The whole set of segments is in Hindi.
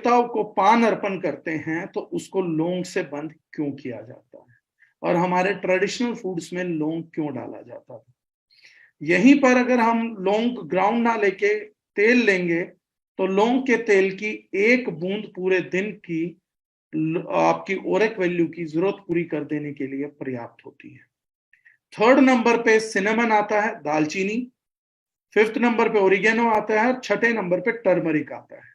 देवताओं को पान अर्पण करते हैं तो उसको लौंग से बंद क्यों किया जाता है, और हमारे ट्रेडिशनल फूड्स में लौंग क्यों डाला जाता था। यहीं पर अगर हम लौंग ग्राउंड ना लेके तेल लेंगे तो लौंग के तेल की एक बूंद पूरे दिन की आपकी ओरेक वैल्यू की जरूरत पूरी कर देने के लिए पर्याप्त होती है। थर्ड नंबर पे सिनेमन आता है, दालचीनी। फिफ्थ नंबर पे ओरिगेनो आता है, छठे नंबर पे टर्मरिक आता है।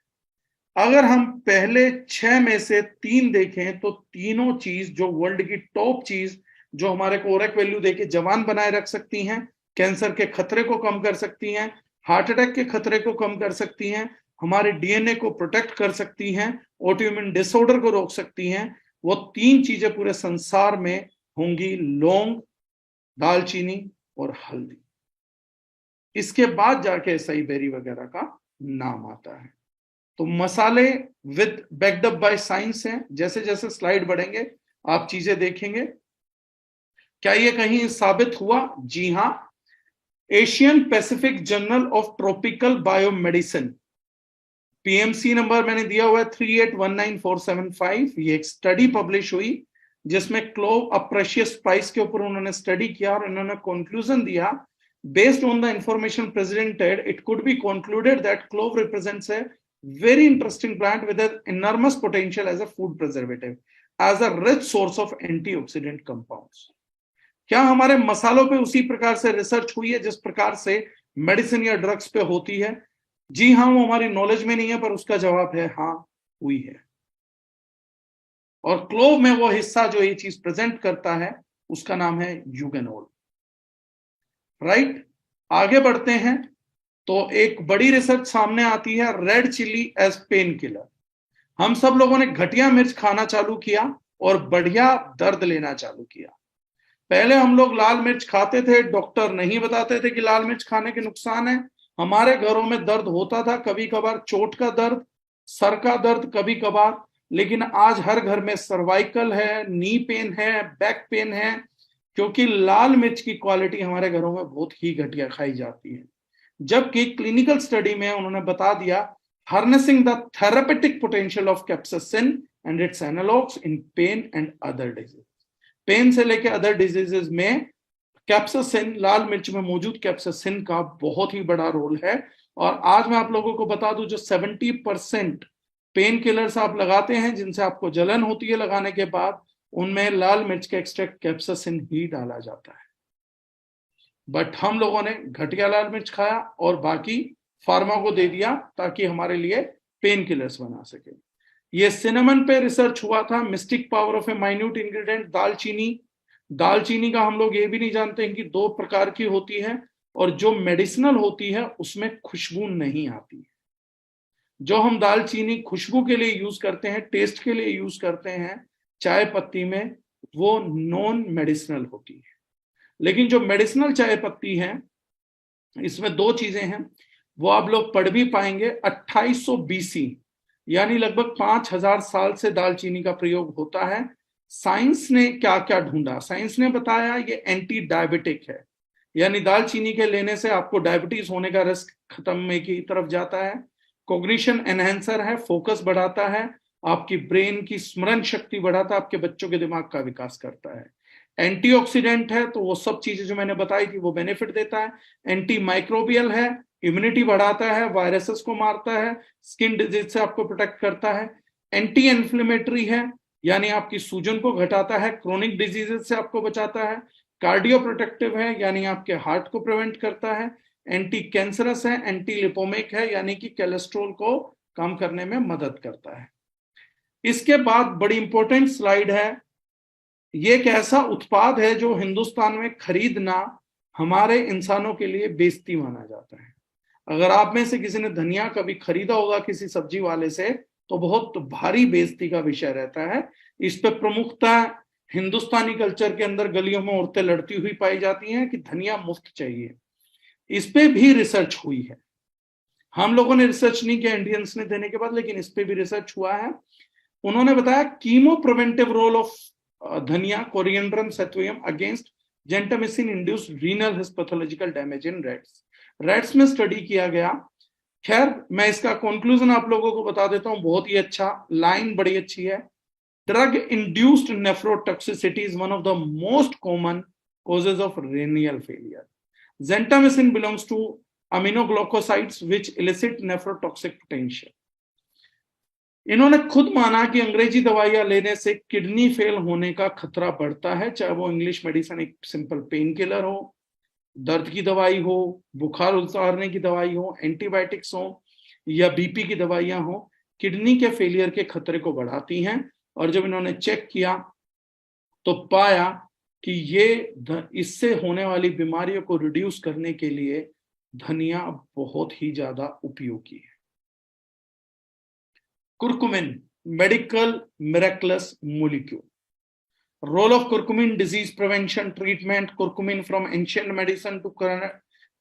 अगर हम पहले 6 में से 3 देखें तो तीनों चीज जो वर्ल्ड की टॉप चीज जो हमारे को ओरेक वैल्यू देके जवान बनाए रख सकती हैं, कैंसर के खतरे को कम कर सकती हैं, हार्ट अटैक के खतरे को कम कर सकती हैं, हमारे डीएनए को प्रोटेक्ट कर सकती हैं, ऑटोइम्यून डिसऑर्डर को रोक सकती हैं, वो 3 चीजें पूरे संसार में होंगी, लौंग, दालचीनी और हल्दी। इसके बाद जाके सई बेरी वगैरह का नाम आता है। तो मसाले with backed up by science हैं। जैसे जैसे स्लाइड बढ़ेंगे आप चीजें देखेंगे। क्या ये कहीं साबित हुआ? जी हां, Asian Pacific journal of tropical biomedicine, PMC number मैंने दिया हुआ है 3819,475। ये एक स्टडी पब्लिश हुई जिसमें क्लोव अ प्रेशियस स्पाइस के ऊपर उन्होंने स्टडी किया और उन्होंने कंक्लूजन दिया, based on the information presented it could be concluded that clove represents A very interesting plant with an enormous potential as a food preservative, as a rich source of antioxidant compounds. क्या हमारे मसालों पे उसी प्रकार से रिसर्च हुई है जिस प्रकार से मेडिसिन या ड्रग्स पे होती है? जी हाँ, वो हमारी नॉलेज में नहीं है, पर उसका जवाब है हाँ, हुई है। और क्लोव में वो हिस्सा जो ये चीज प्रेजेंट करता है उसका नाम है यूगेनोल। राइट, आगे बढ़ते हैं तो एक बड़ी रिसर्च सामने आती है, red chilli as pain killer. हम सब लोगों ने घटिया मिर्च खाना चालू किया और बढ़िया दर्द लेना चालू किया। पहले हम लोग लाल मिर्च खाते थे, डॉक्टर नहीं बताते थे कि लाल मिर्च खाने के नुकसान है। हमारे घरों में दर्द होता था, कभी कभार चोट का दर्द, सर का दर्द कभी कभार, लेकिन आज हर घर में सर्वाइकल है, नी पेन है, बैक पेन है, क्योंकि लाल मिर्च की क्वालिटी हमारे घरों में बहुत ही घटिया खाई जाती है। जबकि क्लिनिकल स्टडी में उन्होंने बता दिया, harnessing the therapeutic potential of capsaicin and its analogues in pain and other disease. Pain से लेकर अदर डिजीजेस में कैप्साइसिन, लाल मिर्च में मौजूद कैप्साइसिन का बहुत ही बड़ा रोल है। और आज मैं आप लोगों को बता दूं, जो 70% पेन किलर्स आप लगाते हैं जिनसे आपको जलन होती है लगाने के बाद, उनमें लाल मिर्च का एक्सट्रैक्ट कैप्साइसिन ही डाला जाता है। बट हम लोगों ने घटिया लाल मिर्च खाया और बाकी फार्मा को दे दिया ताकि हमारे लिए पेन किलर्स बना सके। ये सिनेमन पे रिसर्च हुआ था, mistake power of A minute ingredient, दालचीनी। दालचीनी का हम लोग ये भी नहीं जानते हैं कि 2 प्रकार की होती है, और जो मेडिसिनल होती है उसमें खुशबू नहीं आती है। जो हम दालचीनी खुशबू के लिए यूज करते हैं, टेस्ट के लिए यूज करते हैं चाय पत्ती में, वो नॉन मेडिसिनल होती है। लेकिन जो मेडिसिनल चाय पत्ती है, इसमें 2 चीजें हैं, वो आप लोग पढ़ भी पाएंगे। 2800 BC यानी लगभग 5000 साल से दालचीनी का प्रयोग होता है। साइंस ने क्या क्या ढूंढा? साइंस ने बताया ये एंटी डायबिटिक है, यानी दालचीनी के लेने से आपको डायबिटीज होने का रिस्क खत्म की तरफ जाता है। कॉग्निशन एनहेंसर है, फोकस बढ़ाता है, आपकी ब्रेन की स्मरण शक्ति बढ़ाता है, आपके बच्चों के दिमाग का विकास करता है। एंटीऑक्सीडेंट है, तो वो सब चीजें जो मैंने बताई थी वो बेनिफिट देता है। एंटी माइक्रोबियल है, इम्यूनिटी बढ़ाता है, वायरसेस को मारता है, स्किन डिजीज से आपको प्रोटेक्ट करता है। एंटी इन्फ्लेमेटरी है, यानी आपकी सूजन को घटाता है, क्रोनिक डिजीजेस से आपको बचाता है। कार्डियो प्रोटेक्टिव है, यानी आपके हार्ट को प्रिवेंट करता है। एंटी कैंसरस है, एंटी लिपोमिक है, यानी कि कोलेस्ट्रॉल को कम करने में मदद करता है। इसके बाद बड़ी इंपॉर्टेंट स्लाइड है, ये एक ऐसा उत्पाद है जो हिंदुस्तान में खरीदना हमारे इंसानों के लिए बेइज्जती माना जाता है। अगर आप में से किसी ने धनिया कभी खरीदा होगा किसी सब्जी वाले से, तो बहुत भारी बेइज्जती का विषय रहता है। इस पे प्रमुखता हिंदुस्तानी कल्चर के अंदर गलियों में औरतें लड़ती हुई पाई जाती हैं कि धनिया मुफ्त चाहिए। इस पे भी रिसर्च हुई है, हम लोगों ने रिसर्च नहीं किया इंडियंस ने देने के बाद, लेकिन इस पे भी रिसर्च हुआ है। उन्होंने बताया chemo preventive role of dhania, coriandrum sativum against gentamicin induced renal histopathological damage in rats. Rats में स्टडी किया गया खैर मैं इसका कंक्लूजन आप लोगों को बता देता हूं, बहुत ही अच्छा, लाइन बड़ी अच्छी है। Drug induced nephrotoxicity is one of the most common causes of renal failure. Gentamicin belongs to aminoglycosides which elicit nephrotoxic potential. इन्होंने खुद माना कि अंग्रेजी दवाइयां लेने से किडनी फेल होने का खतरा बढ़ता है, चाहे वो इंग्लिश मेडिसिन एक सिंपल पेन किलर हो, दर्द की दवाई हो, बुखार उतारने की दवाई हो, एंटीबायोटिक्स हो या बीपी की दवाइयां हो, किडनी के फेलियर के खतरे को बढ़ाती हैं। और जब इन्होंने चेक किया तो पाया कि ये इससे होने वाली बीमारियों को रिड्यूस करने के लिए धनिया बहुत ही ज्यादा उपयोगी है। Curcumin, medical miraculous molecule. Role of curcumin, disease prevention, treatment, curcumin from ancient medicine to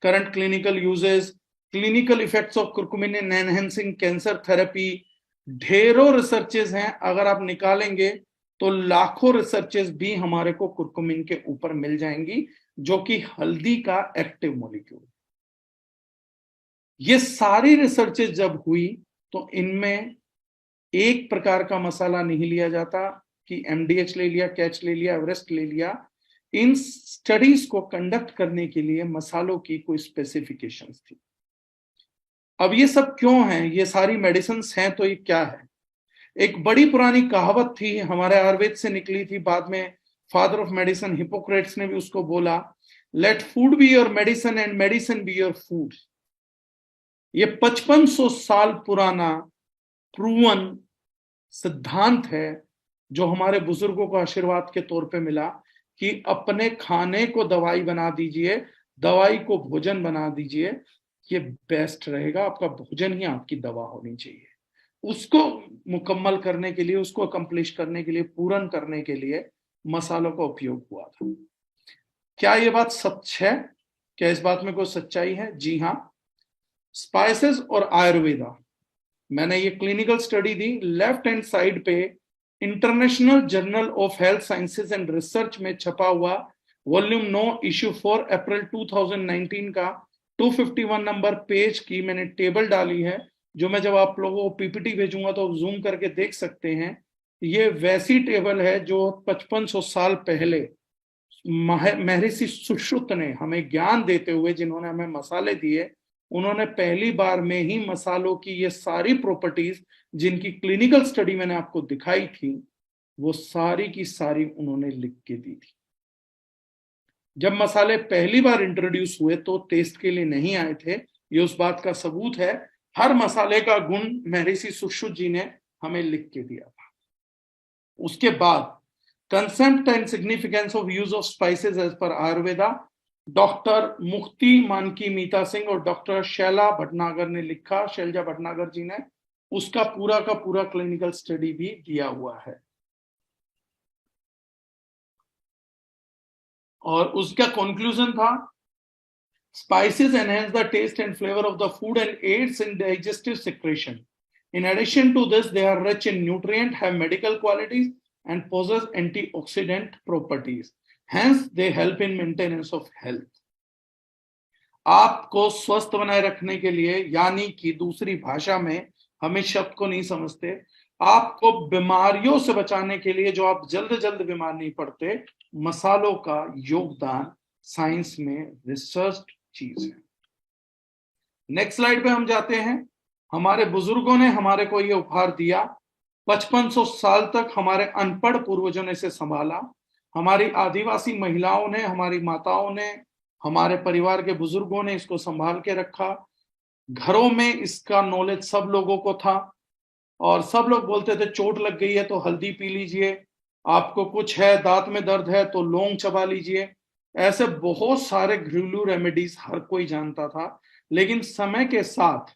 current clinical uses, clinical effects of curcumin in enhancing cancer therapy. ढेरों रिसर्चेस हैं, अगर आप निकालेंगे तो लाखों रिसर्चेस भी हमारे को कुरकुमिन के ऊपर मिल जाएंगी, जो कि हल्दी का एक्टिव मॉलिक्यूल। ये सारी रिसर्चेस जब हुई तो इनमें एक प्रकार का मसाला नहीं लिया जाता कि एमडीएच ले लिया, कैच ले लिया, एवरेस्ट ले लिया। इन स्टडीज को कंडक्ट करने के लिए मसालों की कोई स्पेसिफिकेशंस थी। अब ये सब क्यों है, ये सारी मेडिसिन हैं तो ये क्या है? एक बड़ी पुरानी कहावत थी, हमारे आयुर्वेद से निकली थी, बाद में फादर ऑफ मेडिसिन हिपोक्रेट्स ने भी उसको बोला, let food be your medicine and medicine be your food. ये 5500 साल पुराना प्रूवन सिद्धांत है जो हमारे बुजुर्गों को आशीर्वाद के तौर पे मिला कि अपने खाने को दवाई बना दीजिए, दवाई को भोजन बना दीजिए, ये बेस्ट रहेगा। आपका भोजन ही आपकी दवा होनी चाहिए। उसको मुकम्मल करने के लिए, उसको अकम्प्लिश करने के लिए, पूर्ण करने के लिए मसालों का उपयोग हुआ था। क्या ये बात सच है? क्या इस बात में कोई सच्चाई है? जी हाँ। स्पाइसेस और आयुर्वेदा, मैंने ये क्लिनिकल स्टडी दी, लेफ्ट हैंड साइड पे international journal of health sciences and research में छपा हुआ वॉल्यूम 9 इश्यू 4 अप्रैल 2019 का 251 नंबर पेज की मैंने टेबल डाली है, जो मैं जब आप लोगों को पीपीटी भेजूंगा तो जूम करके देख सकते हैं। ये वैसी टेबल है जो 5500 साल पहले महर्षि सुश्रुत ने हमें ज्ञान देते हुए, जिन्होंने हमें मसाले दिए, उन्होंने पहली बार में ही मसालों की ये सारी प्रॉपर्टीज जिनकी क्लिनिकल स्टडी मैंने आपको दिखाई थी, वो सारी की सारी उन्होंने लिख के दी थी। जब मसाले पहली बार इंट्रोड्यूस हुए तो टेस्ट के लिए नहीं आए थे, ये उस बात का सबूत है। हर मसाले का गुण महर्षि सुश्रुत जी ने हमें लिख के दिया था। उसके बाद concept and significance of use of spices as per Ayurveda, doctor मुक्ति मानकी मीता सिंह और डॉक्टर शैला भटनागर ने लिखा, शैलजा भटनागर जी ने, उसका पूरा का पूरा क्लिनिकल स्टडी भी दिया हुआ है। और उसका कंक्लूजन था, spices enhance the taste and flavour of the food and aids in digestive secretion. In addition to this, they are rich in nutrient, have medical qualities, and possess antioxidant properties. Hence, they help in maintenance of health. आपको स्वस्थ बनाए रखने के लिए, यानी कि दूसरी भाषा में, हम इस शब्द को नहीं समझते, आपको बीमारियों से बचाने के लिए, जो आप जल्द जल्द बीमार नहीं पड़ते, मसालों का योगदान साइंस में रिसर्च चीज है। नेक्स्ट स्लाइड पे हम जाते हैं। हमारे बुजुर्गों ने हमारे को ये उपहार दिया, 5500 साल तक हमारे अनपढ़ पूर्वजों ने इसे संभाला, हमारी आदिवासी महिलाओं ने, हमारी माताओं ने, हमारे परिवार के बुजुर्गों ने इसको संभाल के रखा। घरों में इसका नॉलेज सब लोगों को था और सब लोग बोलते थे चोट लग गई है तो हल्दी पी लीजिए, आपको कुछ है, दांत में दर्द है तो लौंग चबा लीजिए। ऐसे बहुत सारे घरेलू रेमेडीज हर कोई जानता था। लेकिन समय के साथ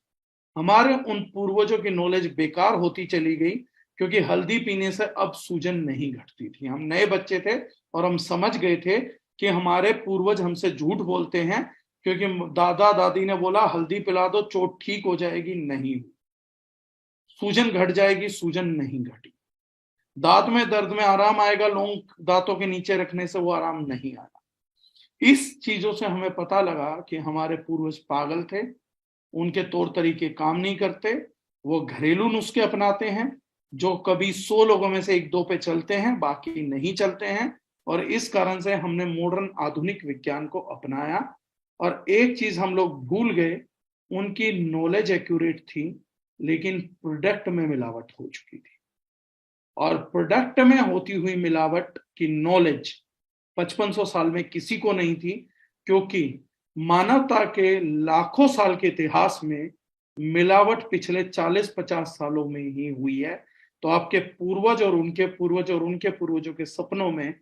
हमारे उन पूर्वजों की नॉलेज बेकार होती चली गई, क्योंकि हल्दी पीने से अब सूजन नहीं घटती थी। हम नए बच्चे थे और हम समझ गए थे कि हमारे पूर्वज हमसे झूठ बोलते हैं, क्योंकि दादा दादी ने बोला हल्दी पिला दो चोट ठीक हो जाएगी, नहीं, सूजन घट जाएगी, सूजन नहीं घटी। दांत में दर्द में आराम आएगा, लौंग दांतों के नीचे रखने से वो आराम नहीं आया। इस चीजों से हमें पता लगा कि हमारे पूर्वज पागल थे उनके तौर तरीके काम नहीं करते, वो घरेलू नुस्खे अपनाते हैं जो कभी 100 लोगों में से एक दो पे चलते हैं, बाकी नहीं चलते हैं। और इस कारण से हमने मॉडर्न आधुनिक विज्ञान को अपनाया। और एक चीज हम लोग भूल गए, उनकी नॉलेज एक्यूरेट थी लेकिन प्रोडक्ट में मिलावट हो चुकी थी। और प्रोडक्ट में होती हुई मिलावट की नॉलेज 5500 साल में किसी को नहीं थी, क्योंकि मानवता के लाखों साल के इतिहास में मिलावट पिछले 40-50 सालों में ही हुई है। तो आपके पूर्वज और उनके पूर्वज और उनके पूर्वजों के सपनों में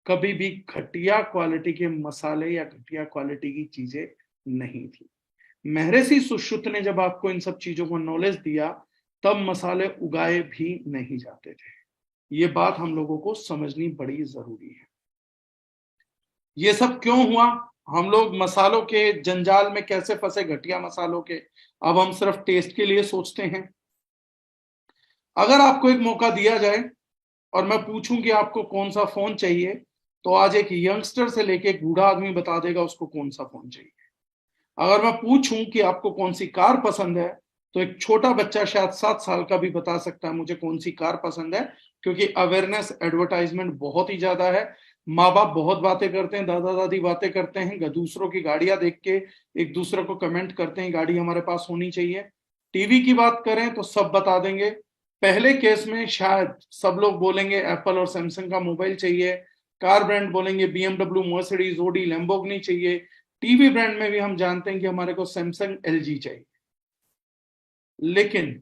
कभी भी घटिया क्वालिटी के मसाले या घटिया क्वालिटी की चीजें नहीं थी। महर्षि सुश्रुत ने जब आपको इन सब चीजों को नॉलेज दिया, तब मसाले उगाए भी नहीं जाते थे। ये बात हम लोगों को समझनी बड़ी जरूरी है। ये सब क्यों हुआ? हम लोग मसालों के जंजाल में कैसे फंसे, घटिया मसालों के। अब हम सिर्फ टेस्ट के लिए सोचते हैं। अगर आपको एक मौका दिया जाए और मैं पूछूं कि आपको कौन सा फोन चाहिए, तो आज एक यंगस्टर से लेके एक बूढ़ा आदमी बता देगा उसको कौन सा फोन चाहिए। अगर मैं पूछूं कि आपको कौन सी कार पसंद है, तो एक छोटा बच्चा शायद 7 साल का भी बता सकता है मुझे कौन सी कार पसंद है, क्योंकि अवेयरनेस एडवर्टाइजमेंट बहुत ही ज्यादा है। माँ बाप बहुत बातें करते हैं, दादा दादी बातें करते हैं, दूसरों की गाड़ियां देख के एक दूसरे को कमेंट करते हैं गाड़ी हमारे पास होनी चाहिए। टीवी की बात करें तो सब बता देंगे। पहले केस में शायद सब लोग बोलेंगे एप्पल और सैमसंग का मोबाइल चाहिए। कार ब्रांड बोलेंगे BMW, मर्सिडीज, ऑडी, लैम्बोर्गिनी चाहिए। टीवी ब्रांड में भी हम जानते हैं कि हमारे को सैमसंग, LG चाहिए। लेकिन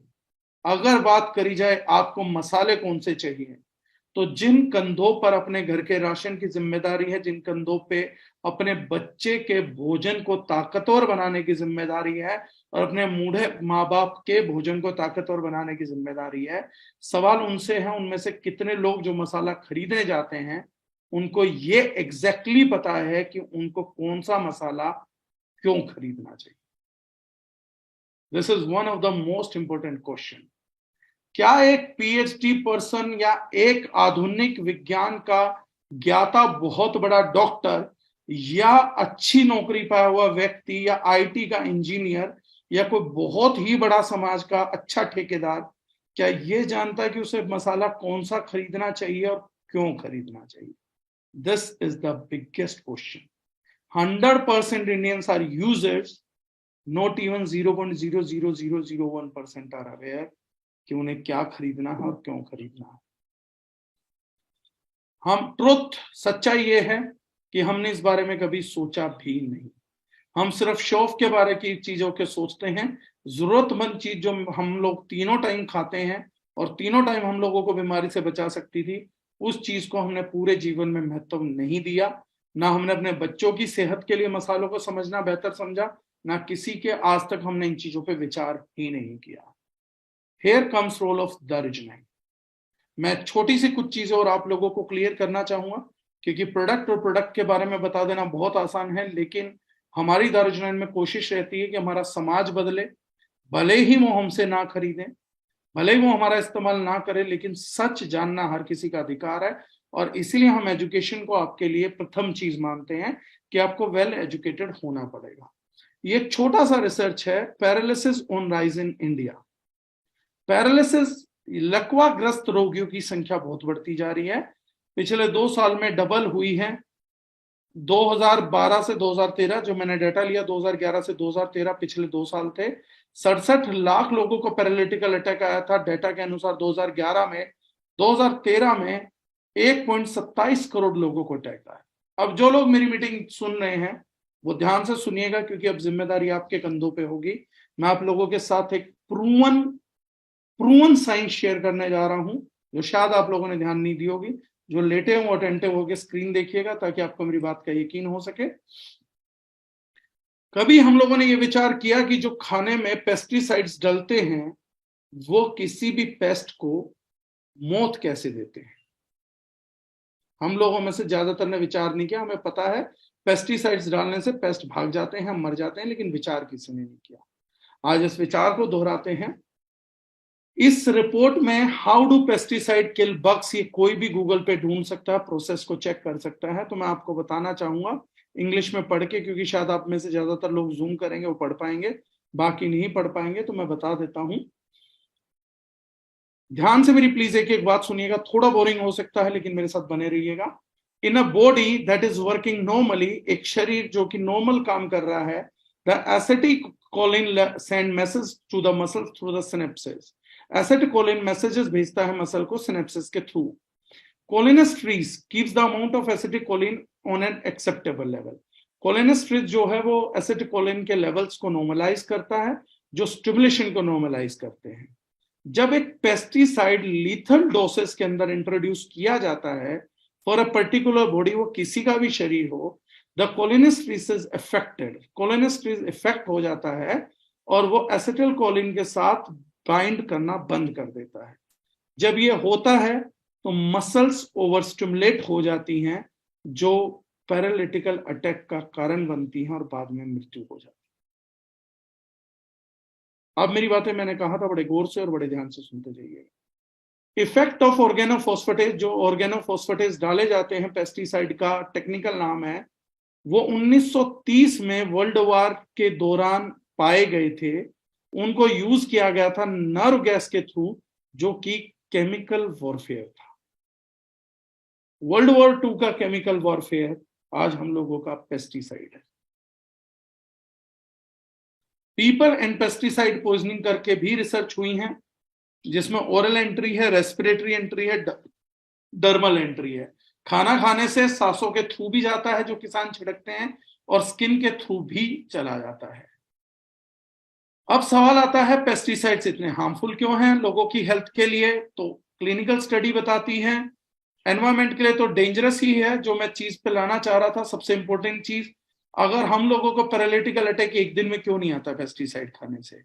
अगर बात करी जाए आपको मसाले कौन से चाहिए, तो जिन कंधों पर अपने घर के राशन की जिम्मेदारी है, जिन कंधों पे अपने बच्चे के भोजन को ताकतवर बनाने की जिम्मेदारी है और अपने बूढ़े माँ बाप के भोजन को ताकतवर बनाने की जिम्मेदारी है, सवाल उनसे है उनमें से कितने लोग जो मसाला खरीदने जाते हैं उनको ये एग्जैक्टली पता है कि उनको कौन सा मसाला क्यों खरीदना चाहिए। This is one of the most important question. क्या एक PhD पर्सन या एक आधुनिक विज्ञान का ज्ञाता बहुत बड़ा डॉक्टर या अच्छी नौकरी पाया हुआ व्यक्ति या IT का इंजीनियर या कोई बहुत ही बड़ा समाज का अच्छा ठेकेदार, क्या ये जानता है कि उसे मसाला कौन सा खरीदना चाहिए और क्यों खरीदना चाहिए? This is the biggest question. 100% Indians are users, not even 0.00001% are aware कि उन्हें क्या खरीदना है और क्यों खरीदना है। सच्चाई ये है कि हमने इस बारे में कभी सोचा भी नहीं। हम सिर्फ शौक के बारे की चीजों के सोचते हैं। जरूरतमंद चीज जो हम लोग तीनों टाइम खाते हैं और तीनों टाइम हम लोगों को बीमारी से बचा सकती थी, उस चीज को हमने पूरे जीवन में महत्व नहीं दिया। ना हमने अपने बच्चों की सेहत के लिए मसालों को समझना बेहतर समझा, ना किसी के आज तक हमने इन चीजों पर विचार ही नहीं किया। Here comes role of the original। मैं छोटी सी कुछ चीजें और आप लोगों को क्लियर करना चाहूंगा, क्योंकि प्रोडक्ट और प्रोडक्ट के बारे में बता देना बहुत आसान है, लेकिन हमारी द ओरिजिनल में कोशिश रहती है कि हमारा समाज बदले। भले ही वो हमसे ना खरीदें, भले ही वो हमारा इस्तेमाल ना करें, लेकिन सच जानना हर किसी का अधिकार है। और इसीलिए हम एजुकेशन को आपके लिए प्रथम चीज मानते हैं कि आपको वेल एजुकेटेड होना पड़ेगा। ये एक छोटा सा रिसर्च है, paralysis on rise in India. Paralysis, लकवाग्रस्त रोगियों की संख्या बहुत बढ़ती जा रही है। पिछले 2 साल में डबल हुई है। 2012 से 2013, जो मैंने डेटा लिया 2011 से 2013, पिछले 2 साल थे। 67 लाख लोगों को पैरालिटिकल अटैक आया था डेटा के अनुसार 2011 में। 2013 में 1.27 करोड़ लोगों को अटैक आया। अब जो लोग मेरी मीटिंग सुन रहे हैं वो ध्यान से सुनिएगा, क्योंकि अब जिम्मेदारी आपके कंधों पे होगी। मैं आप लोगों के साथ एक प्रूवन साइंस शेयर करने जा रहा हूं, जो शायद आप लोगों ने ध्यान नहीं दी होगी। जो लेटे हो अटेंटिव होकर स्क्रीन देखिएगा ताकि आपको मेरी बात का यकीन हो सके। कभी हम लोगों ने ये विचार किया कि जो खाने में पेस्टिसाइड्स डलते हैं वो किसी भी पेस्ट को मौत कैसे देते हैं? हम लोगों में से ज्यादातर ने विचार नहीं किया। हमें पता है पेस्टिसाइड्स डालने से पेस्ट भाग जाते हैं, हम मर जाते हैं, लेकिन विचार किसी ने नहीं किया। आज इस विचार को दोहराते हैं। इस रिपोर्ट में how do pesticide kill bugs, ये कोई भी गूगल पे ढूंढ सकता है, प्रोसेस को चेक कर सकता है। तो मैं आपको बताना चाहूंगा इंग्लिश में पढ़ के, क्योंकि शायद आप में से ज्यादातर लोग जूम करेंगे वो पढ़ पाएंगे। बाकी नहीं पढ़ पाएंगे तो मैं बता देता हूं। ध्यान से मेरी प्लीज एक एक बात सुनिएगा, थोड़ा बोरिंग हो सकता है लेकिन मेरे साथ बने रहिएगा। In a body that is working normally, एक शरीर जो कि नॉर्मल काम कर रहा है, the acetylcholine send message to the muscles through the synapses. Acetylcholine messages भेजता है मसल को सिनेप्सिस के through. Cholinesterase keeps the amount of acetylcholine on an acceptable level. Cholinesterase जो है वो एसिटिकोलिन के लेवल्स को नॉर्मलाइज करता है, जो स्टिमुलेशन को नॉर्मलाइज करते हैं। जब एक पेस्टिसाइड लीथल डोसेस के अंदर इंट्रोड्यूस किया जाता है फॉर अ पर्टिकुलर बॉडी, वो किसी का भी शरीर हो, द कोलिनेस्ट्रीज इज अफेक्टेड, कोलिनेस्ट्रीज इफेक्ट हो जाता है और वो एसिटिल कोलिन के साथ बाइंड करना बंद कर देता है। जब ये होता है तो मसल्स ओवर स्टिमुलेट हो जाती हैं, जो पैरालिटिकल अटैक का कारण बनती हैं और बाद में मृत्यु हो जाती है। अब मेरी बातें मैंने कहा था बड़े गौर से और बड़े ध्यान से सुनते जाइएगा। इफेक्ट ऑफ ऑर्गेनोफॉस्फेटेज, जो ऑर्गेनोफॉस्फेटेज डाले जाते हैं, पेस्टिसाइड का टेक्निकल नाम है, वो 1930 में वर्ल्ड वॉर के दौरान पाए गए थे। उनको यूज किया गया था नर्व गैस के थ्रू, जो कि केमिकल वॉरफेयर था। वर्ल्ड वॉर 2 का केमिकल वॉरफेयर आज हम लोगों का पेस्टिसाइड है। पीपल एंड पेस्टिसाइड पॉइजनिंग करके भी रिसर्च हुई है, जिसमें ओरल एंट्री है, रेस्पिरेटरी एंट्री है, डर्मल एंट्री है। खाना खाने से सांसों के थ्रू भी जाता है जो किसान छिड़कते हैं, और स्किन के थ्रू भी चला जाता है। अब सवाल आता है पेस्टिसाइड्स इतने हार्मफुल क्यों हैं लोगों की हेल्थ के लिए? तो क्लिनिकल स्टडी बताती है एनवायरमेंट के लिए तो डेंजरस ही है। जो मैं चीज पे लाना चाह रहा था, सबसे इंपॉर्टेंट चीज, अगर हम लोगों को पैरालिटिकल अटैक एक दिन में क्यों नहीं आता पेस्टिसाइड खाने से?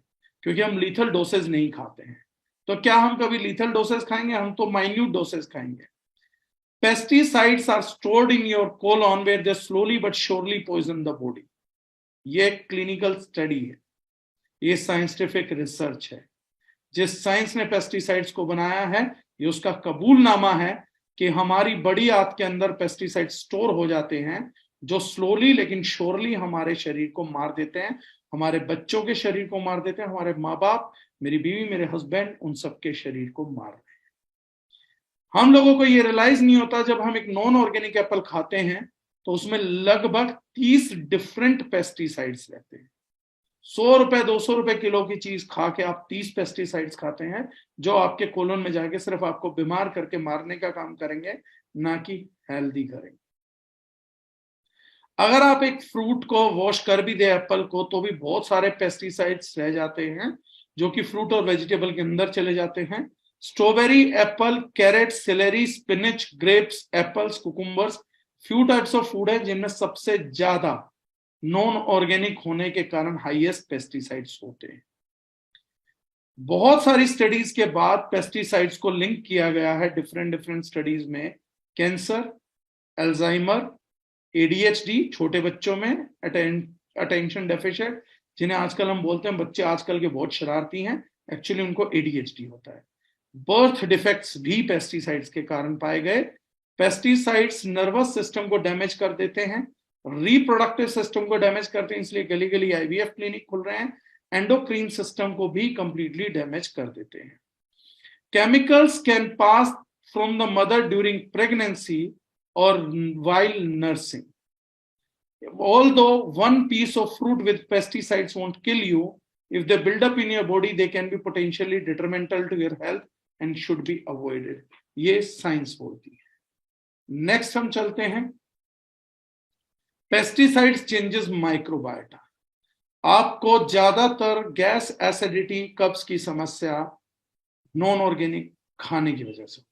क्योंकि हम लीथल डोसेज नहीं खाते हैं। तो क्या हम कभी लीथल डोसेज खाएंगे? हम तो माइन्यूट डोसेज खाएंगे। Pesticides are stored in your colon where they slowly but surely poison the body. ये क्लिनिकल स्टडी है, ये साइंटिफिक रिसर्च है। जिस साइंस ने पेस्टिसाइड्स को बनाया है, ये उसका कबूलनामा है कि हमारी बड़ी आंत के अंदर पेस्टिसाइड स्टोर हो जाते हैं, जो स्लोली लेकिन श्योरली हमारे शरीर को मार देते हैं, हमारे बच्चों के शरीर को मार देते हैं, हमारे माँ बाप, मेरी बीवी, मेरे हस्बैंड, उन सबके शरीर को मार रहे हैं। हम लोगों को ये रियलाइज नहीं होता, जब हम एक नॉन ऑर्गेनिक एप्पल खाते हैं तो उसमें लगभग 30 डिफरेंट पेस्टिसाइड्स रहते हैं। 100 रुपए 200 रुपए किलो की चीज खा के आप 30 पेस्टिसाइड्स खाते हैं, जो आपके कोलन में जाके सिर्फ आपको बीमार करके मारने का काम करेंगे, ना कि हेल्दी करेंगे। अगर आप एक फ्रूट को वॉश कर भी दे, एप्पल को, तो भी बहुत सारे पेस्टिसाइड्स रह जाते हैं, जो कि फ्रूट और वेजिटेबल के अंदर चले जाते हैं। Strawberry, apple, carrot, celery, spinach, grapes, apples, cucumbers, few types of food है जिनमें सबसे ज्यादा नॉन ऑर्गेनिक होने के कारण हाईएस्ट पेस्टिसाइड्स होते हैं। बहुत सारी स्टडीज के बाद पेस्टिसाइड्स को लिंक किया गया है डिफरेंट स्टडीज में। कैंसर, अल्जाइमर, एडीएचडी छोटे बच्चों में, अटेंशन डेफिशिएंट, जिन्हें आजकल हम बोलते हैं बच्चे आजकल के बहुत शरारती हैं, एक्चुअली उनको एडीएचडी होता है। बर्थ डिफेक्ट्स भी पेस्टिसाइड्स के कारण पाए गए। पेस्टिसाइड्स नर्वस सिस्टम को डैमेज कर देते हैं, रिप्रोडक्टिव सिस्टम को डैमेज करते हैं, इसलिए गली गली आईवीएफ क्लिनिक खुल रहे हैं। एंडोक्रीन सिस्टम को भी कंप्लीटली डैमेज कर देते हैं। Chemicals can pass from the mother during pregnancy or while nursing. Although one piece of fruit with pesticides won't kill you, if they build up in your body, they can be potentially detrimental to your health and should be avoided. ये साइंस बोलती है। नेक्स्ट हम चलते हैं, पेस्टिसाइड्स चेंजेस माइक्रोबायोटा। आपको ज्यादातर गैस, एसिडिटी, कब्ज की समस्या नॉन ऑर्गेनिक खाने की वजह से,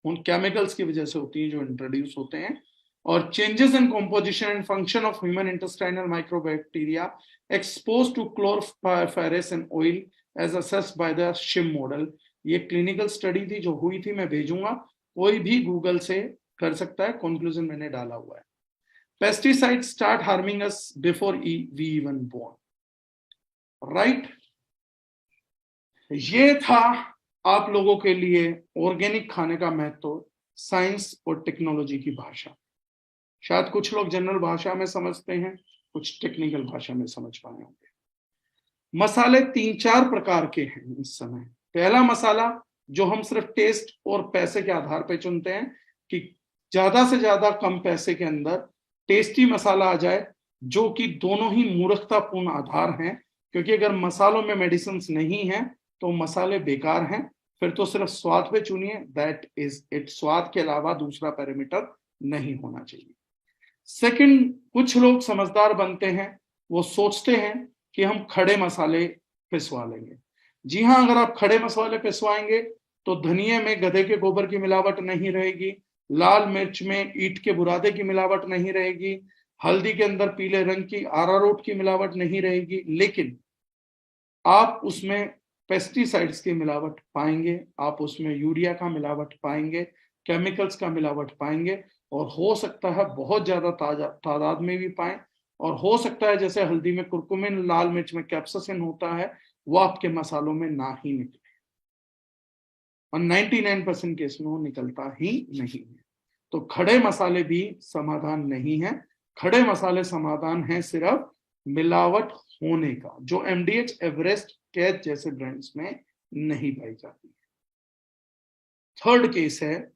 उन केमिकल्स की वजह से होती है जो इंट्रोड्यूस होते हैं। और changes in composition and function of human intestinal microbacteria expose to chlorpyrifos and oil as assessed by the SHIME model. ये क्लिनिकल स्टडी थी जो हुई थी, मैं भेजूंगा, कोई भी गूगल से कर सकता है, कंक्लूजन मैंने डाला हुआ है। Pesticide start harming us before we even born, right. ये था आप लोगों के लिए ऑर्गेनिक खाने का महत्व, साइंस और टेक्नोलॉजी की भाषा। शायद कुछ लोग जनरल भाषा में समझते हैं, कुछ टेक्निकल भाषा में समझ पाए होंगे। मसाले 3-4 प्रकार के हैं इस समय। पहला मसाला जो हम सिर्फ टेस्ट और पैसे के आधार पर चुनते हैं कि ज्यादा से ज्यादा कम पैसे के अंदर टेस्टी मसाला आ जाए, जो कि दोनों ही मूर्खतापूर्ण आधार हैं, क्योंकि अगर मसालों में मेडिसिन नहीं है तो मसाले बेकार हैं। फिर तो सिर्फ स्वाद पे चुनिए, दैट इज इट। स्वाद के अलावा दूसरा पैरामीटर नहीं होना चाहिए। सेकंड, कुछ लोग समझदार बनते हैं, वो सोचते हैं कि हम खड़े मसाले पिसवा लेंगे। जी हाँ, अगर आप खड़े मसाले पिसवाएंगे तो धनिये में गधे के गोबर की मिलावट नहीं रहेगी, लाल मिर्च में ईंट के बुरादे की मिलावट नहीं रहेगी, हल्दी के अंदर पीले रंग की अरारोट की मिलावट नहीं रहेगी, लेकिन आप उसमें पेस्टिसाइड्स की मिलावट पाएंगे, आप उसमें यूरिया का मिलावट पाएंगे, केमिकल्स का मिलावट पाएंगे, और हो सकता है बहुत ज्यादा तादाद में भी पाएं, और हो सकता है जैसे हल्दी में कुरकुमिन, लाल मिर्च में कैप्साइसिन होता है, वो आपके मसालों में ना ही निकले, और 99% केस में वो निकलता ही नहीं है। तो खड़े मसाले भी समाधान नहीं है। खड़े मसाले समाधान है सिर्फ मिलावट होने का, जो एमडीएच, एवरेस्ट, कैच जैसे ब्रांड्स में नहीं पाई जाती है। थर्ड केस है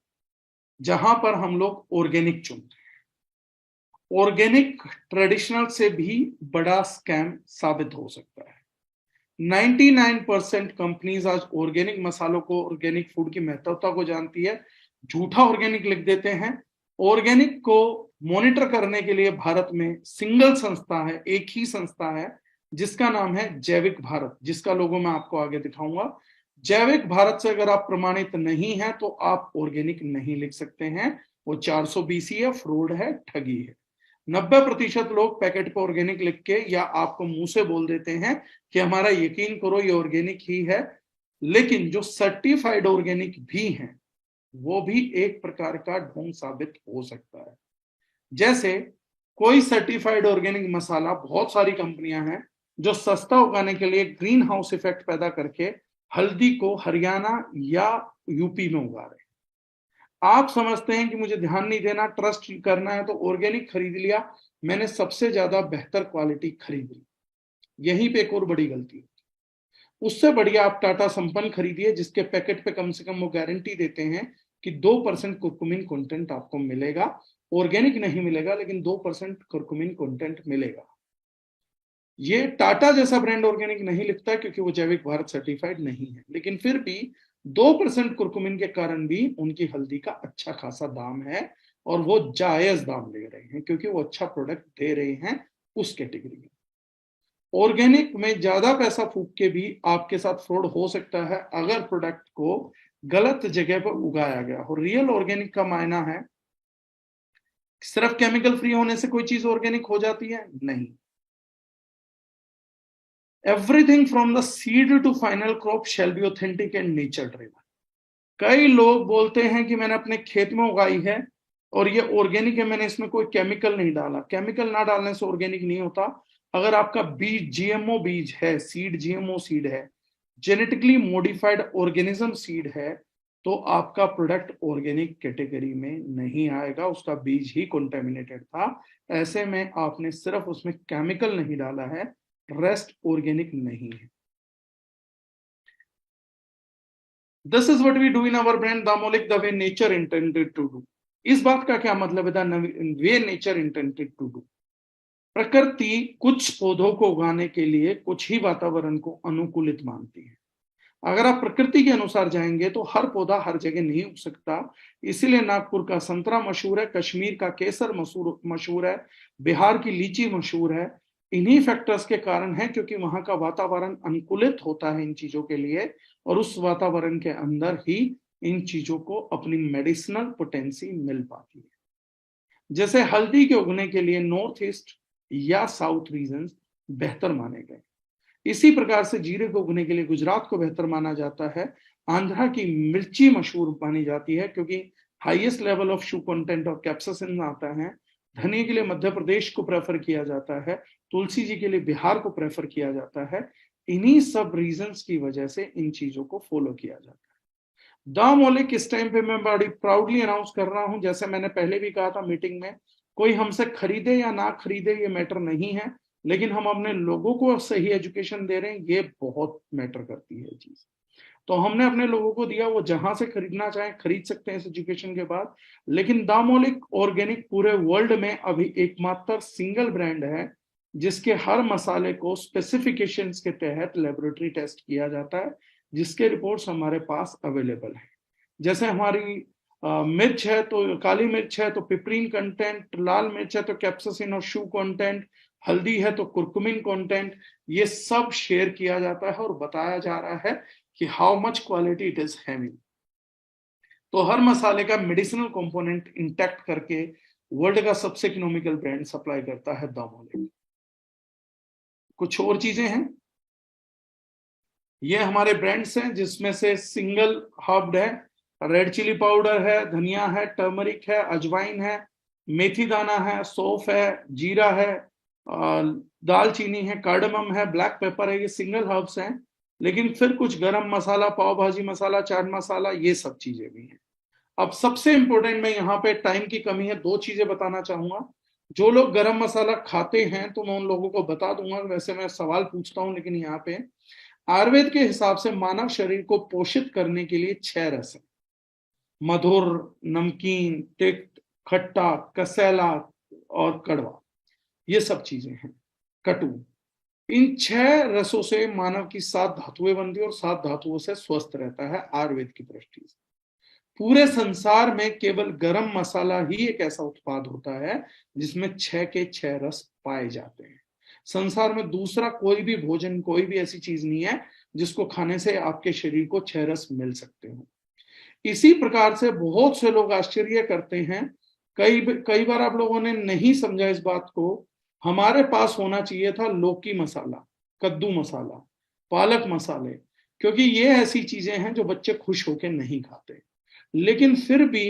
जहां पर हम लोग ऑर्गेनिक चुनते हैं। ऑर्गेनिक ट्रेडिशनल से भी बड़ा स्कैम साबित हो सकता है। 99% कंपनीज आज ऑर्गेनिक मसालों को, ऑर्गेनिक फूड की महत्वता को जानती है, झूठा ऑर्गेनिक लिख देते हैं। ऑर्गेनिक को मॉनिटर करने के लिए भारत में सिंगल संस्था है, एक ही संस्था है, जिसका नाम है जैविक भारत, जिसका लोगो मैं आपको आगे दिखाऊंगा। जैविक भारत से अगर आप प्रमाणित नहीं है तो आप ऑर्गेनिक नहीं लिख सकते हैं। वो 420 है, फ्रॉड है, ठगी है। 90% लोग पैकेट पे ऑर्गेनिक लिख के या आपको मुंह से बोल देते हैं कि हमारा यकीन करो ये ऑर्गेनिक ही है, लेकिन जो सर्टिफाइड ऑर्गेनिक भी हैं वो भी एक प्रकार का ढोंग साबित हो सकता है। जैसे कोई सर्टिफाइड ऑर्गेनिक मसाला, बहुत सारी कंपनियां हैं जो सस्ता उगाने के लिए ग्रीन हाउस इफेक्ट पैदा करके हल्दी को हरियाणा या यूपी में उगा रहे हैं। आप समझते हैं कि मुझे ध्यान नहीं देना, ट्रस्ट करना है, तो ऑर्गेनिक खरीद लिया, मैंने सबसे ज्यादा बेहतर क्वालिटी खरीद ली। यहीं पे एक और बड़ी गलती है। उससे बढ़िया आप टाटा संपन्न खरीदिए, जिसके पैकेट पे कम से कम वो गारंटी देते हैं कि 2% कुरकुमिन कंटेंट आपको मिलेगा। ऑर्गेनिक नहीं मिलेगा, लेकिन 2% कुरकुमिन कंटेंट मिलेगा। ये टाटा जैसा ब्रांड ऑर्गेनिक नहीं लिखता क्योंकि वो जैविक भारत सर्टिफाइड नहीं है, लेकिन फिर भी 2% कुरकुमिन के कारण भी उनकी हल्दी का अच्छा खासा दाम है, और वो जायज दाम ले रहे हैं क्योंकि वो अच्छा प्रोडक्ट दे रहे हैं उस कैटेगरी में। ऑर्गेनिक में ज्यादा पैसा फूक के भी आपके साथ फ्रॉड हो सकता है अगर प्रोडक्ट को गलत जगह पर उगाया गया हो। रियल ऑर्गेनिक का मायना है सिर्फ केमिकल फ्री होने से कोई चीज ऑर्गेनिक हो जाती है? नहीं। Everything from the seed to final crop shall be authentic and nature driven. कई लोग बोलते हैं कि मैंने अपने खेत में उगाई है और ये ऑर्गेनिक है, मैंने इसमें कोई केमिकल नहीं डाला। केमिकल ना डालने से ऑर्गेनिक नहीं होता। अगर आपका बीज जीएमओ बीज है, सीड जीएमओ सीड है, जेनेटिकली मॉडिफाइड ऑर्गेनिज्म सीड है, तो आपका प्रोडक्ट ऑर्गेनिक कैटेगरी में नहीं आएगा, उसका बीज ही कॉन्टेमिनेटेड था। ऐसे में आपने सिर्फ उसमें केमिकल नहीं डाला है, रेस्ट ऑर्गेनिक नहीं है। This is what we do in our brand दामोलिक, the way nature intended to do. इस बात का क्या मतलब है? The way nature intended to do. प्रकृति कुछ पौधों को उगाने के लिए कुछ ही वातावरण को अनुकूलित मानती है। अगर आप प्रकृति के अनुसार जाएंगे तो हर पौधा हर जगह नहीं उग सकता। इसीलिए नागपुर का संतरा मशहूर है, कश्मीर का केसर मशहूर है, बिहार की लीची मशहूर है। इन्हीं फैक्टर्स के कारण है क्योंकि वहां का वातावरण अनुकूलित होता है इन चीजों के लिए, और उस वातावरण के अंदर ही इन चीजों को अपनी मेडिसिनल पोटेंसी मिल पाती है। जैसे हल्दी के उगने के लिए नॉर्थ ईस्ट या साउथ रीजन बेहतर माने गए, इसी प्रकार से जीरे को उगने के लिए गुजरात को बेहतर माना जाता है। आंध्रा की मिर्ची मशहूर मानी जाती है क्योंकि highest level of shoe content और कैप्साइसिन आता है। धनिया के लिए मध्य प्रदेश को प्रेफर किया जाता है, तुलसी जी के लिए बिहार को प्रेफर किया जाता है। इन्हीं सब रीजंस की वजह से इन चीजों को फॉलो किया जाता है। दामोलिक इस टाइम पे मैं बड़ी प्राउडली अनाउंस कर रहा हूं, जैसे मैंने पहले भी कहा था मीटिंग में, कोई हमसे खरीदे या ना खरीदे ये मैटर नहीं है। लेकिन हम अपने लोगों को सही एजुकेशन दे रहे हैं, ये बहुत मैटर करती है चीज। तो हमने अपने लोगों को दिया, वो जहां से खरीदना चाहें खरीद सकते हैं इस एजुकेशन के बाद। लेकिन दामोलिक ऑर्गेनिक पूरे वर्ल्ड में अभी एकमात्र सिंगल ब्रांड है जिसके हर मसाले को स्पेसिफिकेशंस के तहत लेबोरेटरी टेस्ट किया जाता है, जिसके रिपोर्ट्स हमारे पास अवेलेबल है। जैसे हमारी मिर्च है तो काली मिर्च है तो पिपरीन कंटेंट, लाल मिर्च है तो कैप्साइसिन और शू कंटेंट, हल्दी है तो कुरकुमिन कंटेंट, ये सब शेयर किया जाता है और बताया जा रहा है कि how much quality it is having. तो हर मसाले का मेडिसिनल कंपोनेंट इंटैक्ट करके वर्ल्ड का सबसे इकोनॉमिकल ब्रांड सप्लाई करता है दामोलिक। कुछ और चीजें हैं, ये हमारे ब्रांड्स हैं जिसमें से सिंगल हर्ब्ड है, रेड चिली पाउडर है, धनिया है, टर्मरिक है, अजवाइन है, मेथी दाना है, सौंफ है, जीरा है, दालचीनी है, कार्डमम है, ब्लैक पेपर है, ये सिंगल हर्ब्स हैं। लेकिन फिर कुछ गरम मसाला, पाव भाजी मसाला, चाट मसाला, ये सब चीजें भी हैं। अब सबसे इंपॉर्टेंट, मैं यहाँ पे टाइम की कमी है, दो चीजें बताना चाहूंगा। जो लोग गरम मसाला खाते हैं तो मैं उन लोगों को बता दूंगा, वैसे मैं सवाल पूछता हूं लेकिन यहाँ पे आयुर्वेद के हिसाब से मानव शरीर को पोषित करने के लिए 6 रस है: मधुर, नमकीन, तिक्त, खट्टा, कसैला और कड़वा। ये सब चीजें हैं, कटु। इन 6 रसों से मानव की 7 धातुएं बनती है और 7 धातुओं से स्वस्थ रहता है आयुर्वेद की दृष्टि से। पूरे संसार में केवल गरम मसाला ही एक ऐसा उत्पाद होता है जिसमें 6 के 6 रस पाए जाते हैं। संसार में दूसरा कोई भी भोजन, कोई भी ऐसी चीज नहीं है जिसको खाने से आपके शरीर को 6 रस मिल सकते हो। इसी प्रकार से बहुत से लोग आश्चर्य करते हैं, कई कई बार आप लोगों ने नहीं समझा इस बात को। हमारे पास होना चाहिए था लौकी मसाला, कद्दू मसाला, पालक मसाले, क्योंकि ये ऐसी चीजें हैं जो बच्चे खुश होकर नहीं खाते। लेकिन फिर भी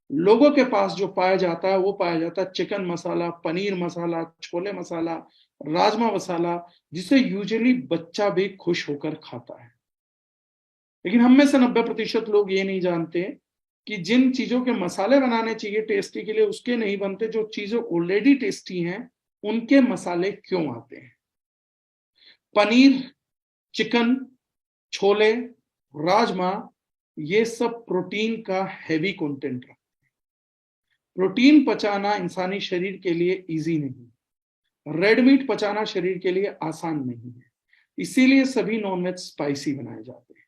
लोगों के पास जो पाया जाता है वो पाया जाता है चिकन मसाला, पनीर मसाला, छोले मसाला, राजमा मसाला, जिसे यूजुअली बच्चा भी खुश होकर खाता है। लेकिन हम में से 90% लोग ये नहीं जानते कि जिन चीजों के मसाले बनाने चाहिए टेस्टी के लिए उसके नहीं बनते, जो चीजें ऑलरेडी टेस्टी हैं उनके मसाले क्यों आते हैं। पनीर, चिकन, छोले, राजमा, ये सब प्रोटीन का हैवी कंटेंट रखते हैं। प्रोटीन पचाना इंसानी शरीर के लिए इजी नहीं, रेड मीट पचाना शरीर के लिए आसान नहीं है। इसीलिए सभी नॉनवेज स्पाइसी बनाए जाते हैं।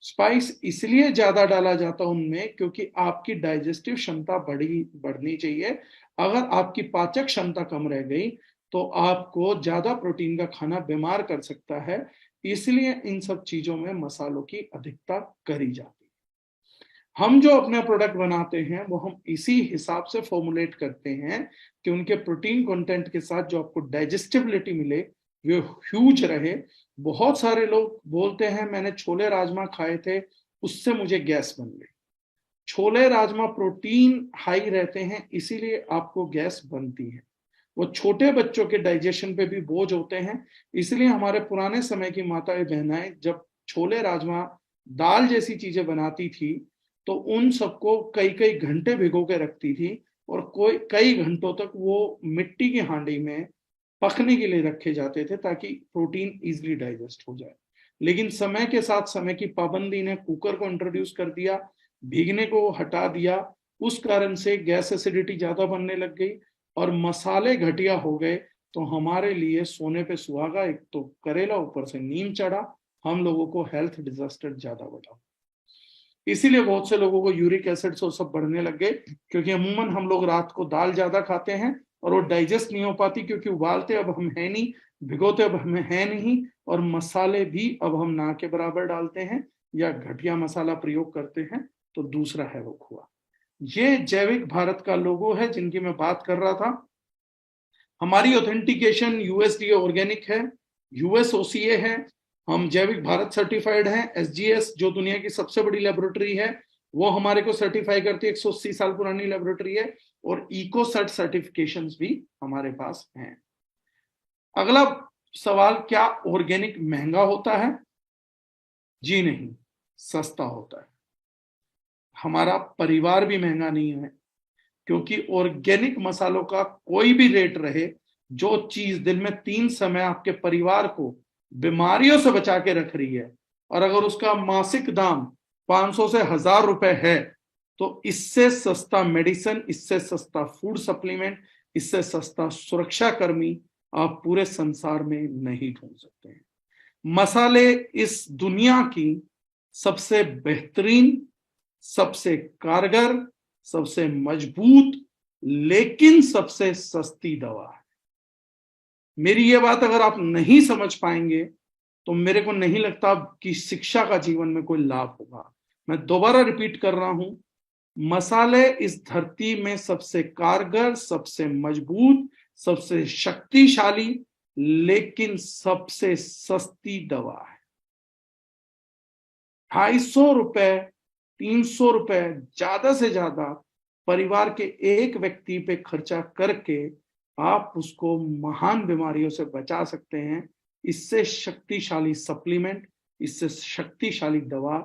स्पाइस इसलिए ज्यादा डाला जाता है उनमें क्योंकि आपकी डाइजेस्टिव क्षमता बढ़नी चाहिए। अगर आपकी पाचक क्षमता कम रह गई तो आपको ज्यादा प्रोटीन का खाना बीमार कर सकता है। इसलिए इन सब चीजों में मसालों की अधिकता करी जाती है। हम जो अपने प्रोडक्ट बनाते हैं वो हम इसी हिसाब से फॉर्मुलेट करते हैं कि उनके प्रोटीन कंटेंट के साथ जो आपको डाइजेस्टिबिलिटी मिले वो ह्यूज रहे। बहुत सारे लोग बोलते हैं मैंने छोले राजमा खाए थे उससे मुझे गैस बन गई। छोले राजमा प्रोटीन हाई रहते हैं इसीलिए आपको गैस बनती है। वो छोटे बच्चों के डाइजेशन पे भी बोझ होते हैं। इसलिए हमारे पुराने समय की माताएं बहनाएं जब छोले राजमा, दाल जैसी चीजें बनाती थी तो उन सबको कई कई घंटे भिगो के रखती थी और कोई कई घंटों तक वो मिट्टी की हांडी में पकने के लिए रखे जाते थे ताकि प्रोटीन इजीली डाइजेस्ट हो जाए। लेकिन समय के साथ समय की पाबंदी ने कुकर को इंट्रोड्यूस कर दिया, भीगने को हटा दिया, उस कारण से गैस एसिडिटी ज्यादा बनने लग गई और मसाले घटिया हो गए। तो हमारे लिए सोने पे सुहागा, एक तो करेला ऊपर से नीम चढ़ा, हम लोगों को हेल्थ डिजास्टर ज्यादा बढ़ा। इसीलिए बहुत से लोगों को यूरिक एसिड से सब बढ़ने लग गए, क्योंकि अमूमन हम लोग रात को दाल ज्यादा खाते हैं और वो डाइजेस्ट नहीं हो पाती क्योंकि उबालते अब हम है नहीं, भिगोते अब हमें है नहीं, और मसाले भी अब हम ना के बराबर डालते हैं या घटिया मसाला प्रयोग करते हैं। तो दूसरा है वो हुआ। ये जैविक भारत का लोगो है जिनकी मैं बात कर रहा था। हमारी ऑथेंटिकेशन यूएसडीए ऑर्गेनिक है, यूएसओसीए है, हम जैविक भारत सर्टिफाइड हैं। एसजीएस जो दुनिया की सबसे बड़ी लेबोरेटरी है वो हमारे को सर्टिफाई करती है, 180 साल पुरानी लेबोरेटरी है, और इकोसर्ट सर्टिफिकेशंस भी हमारे पास हैं। अगला सवाल, क्या ऑर्गेनिक महंगा होता है? जी नहीं, सस्ता होता है। हमारा परिवार भी महंगा नहीं है, क्योंकि ऑर्गेनिक मसालों का कोई भी रेट रहे जो चीज दिन में 3 समय आपके परिवार को बीमारियों से बचा के रख रही है, और अगर उसका मासिक दाम 500 से 1000 रुपए है, तो इससे सस्ता मेडिसिन, इससे सस्ता फूड सप्लीमेंट, इससे सस्ता सुरक्षा कर्मी आप पूरे संसार में नहीं ढूंढ सकते हैं। मसाले इस दुनिया की सबसे बेहतरीन, सबसे कारगर, सबसे मजबूत, लेकिन सबसे सस्ती दवा है। मेरी ये बात अगर आप नहीं समझ पाएंगे तो मेरे को नहीं लगता कि शिक्षा का जीवन में कोई लाभ होगा। मैं दोबारा रिपीट कर रहा हूं, मसाले इस धरती में सबसे कारगर, सबसे मजबूत, सबसे शक्तिशाली, लेकिन सबसे सस्ती दवा है। 250 रुपए, 300 रुपए ज्यादा से ज्यादा परिवार के एक व्यक्ति पे खर्चा करके आप उसको महान बीमारियों से बचा सकते हैं। इससे शक्तिशाली सप्लीमेंट, इससे शक्तिशाली दवा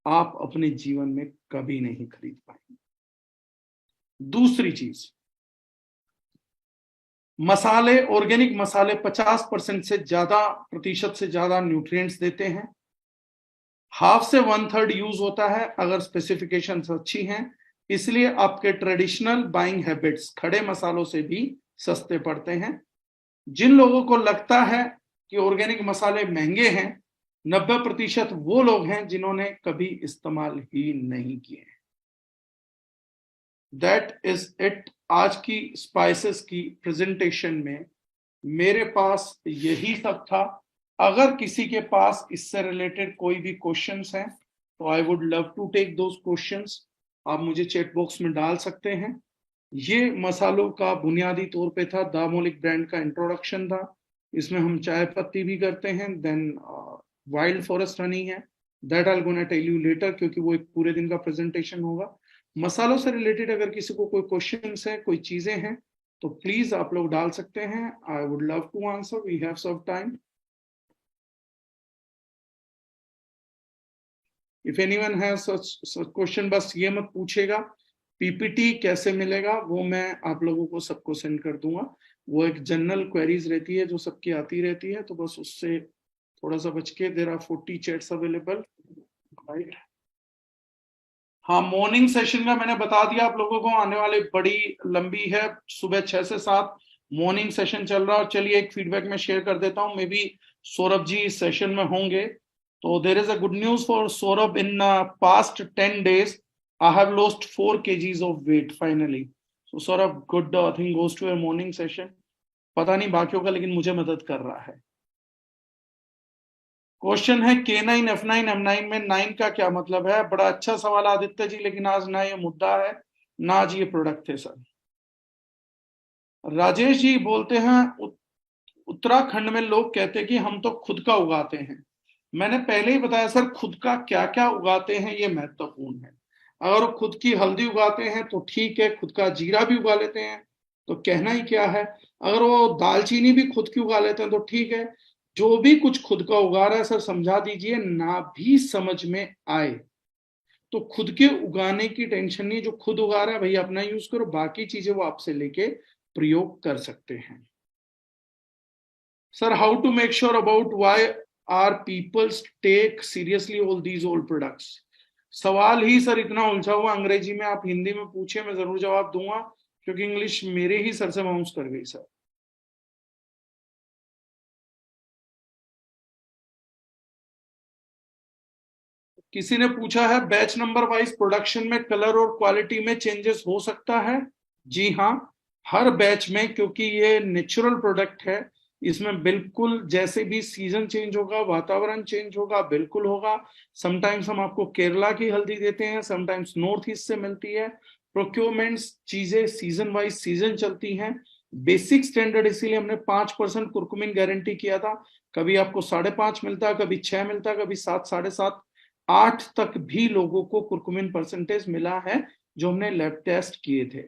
आप अपने जीवन में कभी नहीं खरीद पाएंगे। दूसरी चीज, मसाले, ऑर्गेनिक मसाले 50% से ज्यादा, प्रतिशत से ज्यादा न्यूट्रिएंट्स देते हैं। हाफ से 1/3 यूज होता है अगर स्पेसिफिकेशंस अच्छी हैं, इसलिए आपके ट्रेडिशनल बाइंग हैबिट्स खड़े मसालों से भी सस्ते पड़ते हैं। जिन लोगों को लगता है कि ऑर्गेनिक मसाले महंगे हैं, 90% वो लोग हैं जिन्होंने कभी इस्तेमाल ही नहीं किए हैं। That is it. आज की स्पाइसेस की प्रेजेंटेशन में मेरे पास यही सब था। अगर किसी के पास इससे रिलेटेड कोई भी क्वेश्चंस हैं तो I would love to take those questions. आप मुझे चैट बॉक्स में डाल सकते हैं। ये मसालों का बुनियादी तौर पे था, दामोलिक ब्रांड का इंट्रोडक्शन था। इसमें हम चाय पत्ती भी करते हैं, देन वाइल्ड फॉरेस्ट हनी है, that I gonna tell you later, क्योंकि वो एक पूरे दिन का प्रेजेंटेशन होगा। मसालों से रिलेटेड अगर किसी को कोई क्वेश्चंस है, कोई चीजें हैं, तो प्लीज आप लोग डाल सकते हैं। I would love to answer, we have some time. If anyone has such question, बस ये मत पूछेगा पीपीटी कैसे मिलेगा, वो मैं आप लोगों को सबको सेंड कर दूंगा। वो एक जनरल क्वेरीज रहती है जो सबकी आती रहती है, तो बस उससे थोड़ा सा बच के। There are 40 chats available, right. हाँ, मॉर्निंग सेशन का मैंने बता दिया आप लोगों को, आने वाली बड़ी लंबी है, सुबह 6 से 7 मॉर्निंग सेशन चल रहा है। और चलिए एक फीडबैक में शेयर कर देता हूँ, मे बी सौरभ जी इस सेशन में होंगे। तो there is a good news for Saurabh, in past 10 days I have lost 4 kgs of weight finally. So Saurabh, good thing goes to your morning session. पता नहीं बाकियों का, लेकिन मुझे मदद कर रहा है। क्वेश्चन है K9 F9 M9 में 9 का क्या मतलब है? बड़ा अच्छा सवाल आदित्य जी, लेकिन आज ना ये मुद्दा है ना आज ये प्रोडक्ट है सर। राजेश जी बोलते हैं उत्तराखंड में लोग कहते हैं कि हम तो खुद का उगाते हैं। मैंने पहले ही बताया सर, खुद का क्या क्या उगाते हैं ये महत्वपूर्ण है। अगर वो खुद की हल्दी उगाते हैं तो ठीक है, खुद का जीरा भी उगा लेते हैं तो कहना ही क्या है। अगर वो दालचीनी भी खुद की उगा लेते हैं तो ठीक है। जो भी कुछ खुद का उगा रहा है सर, समझा दीजिए, ना भी समझ में आए तो खुद के उगाने की टेंशन नहीं। जो खुद उगा रहा है भैया अपना यूज करो, बाकी चीजें वो आपसे लेके प्रयोग कर सकते हैं। Sir, how to make sure about why are peoples take seriously all these old products? सवाल ही सर इतना उलझा हुआ अंग्रेजी में, आप हिंदी में पूछे, मैं जरूर जवाब दूंगा, क्योंकि इंग्लिश मेरे ही सर से बाउंस कर गई सर। किसी ने पूछा है बैच नंबर वाइज प्रोडक्शन में कलर और क्वालिटी में चेंजेस हो सकता है? जी हाँ, हर बैच में, क्योंकि ये नेचुरल प्रोडक्ट है, इसमें बिल्कुल जैसे भी सीजन चेंज होगा, वातावरण चेंज होगा, बिल्कुल होगा। समटाइम्स हम आपको केरला की हल्दी देते हैं, समटाइम्स नॉर्थ ईस्ट से मिलती है। प्रोक्योरमेंट्स चीजें सीजन वाइज सीजन चलती हैं। बेसिक स्टैंडर्ड इसीलिए हमने 5% कुरकुमिन गारंटी किया था। कभी आपको 5.5 मिलता, कभी 6 मिलता, कभी 7, 7.5, 8 तक भी लोगों को कुरकुमिन परसेंटेज मिला है जो हमने लैब टेस्ट किए थे।